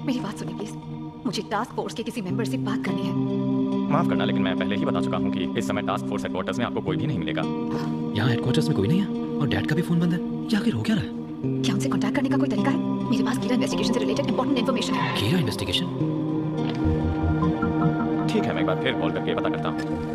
मेरी बात सुनिए प्लीज। मुझे टास्क फोर्स के किसी मेंबर से बात करनी है। माफ करना, लेकिन मैं पहले ही बता चुका हूँ कि इस समय टास्क फोर्स हेडक्वार्टर्स में आपको कोई भी नहीं मिलेगा। यहाँ हेडक्वार्टर्स में कोई नहीं है और डैड का भी फोन बंद है। ये आखिर हो क्या रहा है? क्या उनसे कांटेक्ट करने का कोई तरीका है? मेरे पास कीरा इन्वेस्टिगेशन से रिलेटेड इंपॉर्टेंट इन्फॉर्मेशन है। कीरा इन्वेस्टिगेशन? ठीक है, मैं एक बार फिर कॉल करके पता करता हूँ।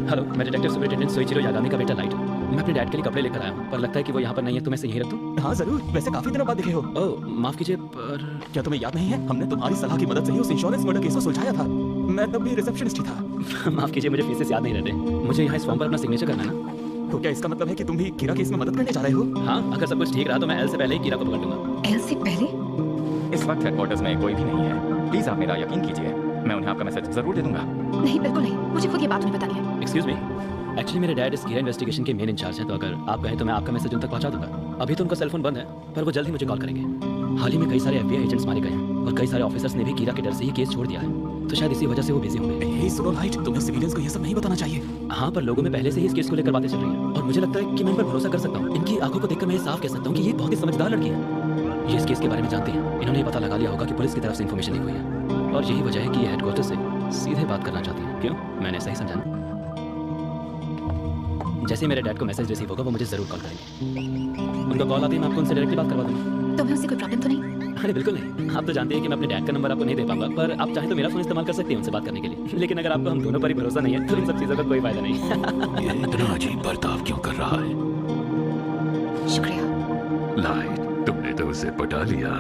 हेलो, मैं डिटेक्टिव सुपरिटेंडेंट सोइचिरो यागामी का बेटा लाइट हूँ। मैं अपने डैड के लिए कपड़े लेकर आया हूँ, पर लगता है कि वो यहाँ पर नहीं है, तो मैं इसे यहीं रख दूँ? हाँ जरूर, वैसे काफी दिनों बाद दिखे हो। ओह माफ कीजिए, पर क्या तुम्हें याद नहीं है, हमने तुम्हारी सलाह की मदद से ही उस इंश्योरेंस मर्डर केस को सुलझाया था। मैं तब भी रिसेप्शनिस्ट ही था। माफ कीजिए, मुझे फेसेस याद नहीं रहते। मुझे यहाँ इस फॉर्म पर अपना सिग्नेचर करना है ना? तो क्या इसका मतलब है कि तुम भी कीरा केस में मदद करने जा रहे हो? हाँ, अगर सब कुछ ठीक रहा तो मैं एल से पहले ही कीरा को पकड़ लूंगा। एल से पहले? इस वक्त हेडक्वार्टर्स में कोई भी नहीं है। प्लीज आप मेरा यकीन कीजिए, मैं उन्हें आपका मैसेज जरूर दे दूंगा। नहीं, बिल्कुल नहीं। मुझे खुद ये बात उन्हें बतानी है। एक्सक्यूज मी, एक्चुअली मेरे डैड इस कीरा इन्वेस्टिगेशन के मेन इंचार्ज हैं, तो अगर आप कहें तो मैं आपका मैसेज उन तक पहुंचा दूंगा। अभी तो उनका सेल फोन बंद है, पर वो जल्द ही मुझे कॉल करेंगे। हाल ही में कई सारे FBI एजेंट्स मारे गए हैं और कई सारे ऑफिसर्स ने भी कीरा के डर से ये केस छोड़ दिया है, तो शायद इसी वजह से वो बिजी होंगे। हे सुनो लाइट, तुम्हें सिविलियंस को ये सब नहीं बताना चाहिए। हाँ, पर लोगों में पहले से ही इस केस को लेकर बातें चल रही हैं और मुझे लगता है कि मैं इन पर भरोसा कर सकता हूँ। इनकी आंखों को देखकर मैं साफ कह सकता हूँ कि ये बहुत ही समझदार लड़की है। ये इस केस के बारे में जानती है। इन्होंने ये पता लगा लिया होगा कि पुलिस की तरफ से इन्फॉर्मेशन ली हुई है और यही वजह है कि ये हेडक्वार्टर से सीधे बात करना चाहती है। क्यों, मैंने सही समझा ना? जैसे ही मेरे डैड को मैसेज रिसीव होगा वो मुझे जरूर कॉल करेंगे। उनका कॉल आते ही मैं आपको उनसे डायरेक्टली बात करवा दूंगा। तुम्हें उससे कोई प्रॉब्लम तो नहीं? अरे बिल्कुल नहीं, आप तो जानते हैं कि मैं अपने डैड का नंबर आपको नहीं दे पाऊंगा, पर आप चाहें तो मेरा फोन इस्तेमाल कर सकते हैं उनसे बात करने के लिए। लेकिन अगर आपको हम दोनों पर ही भरोसा नहीं है तो इन सब चीज़ों का कोई फायदा नहीं। ये इतना अजीब बर्ताव क्यों कर रहा है? शुक्रिया। लाइट, तुमने तो उसे पटा लिया।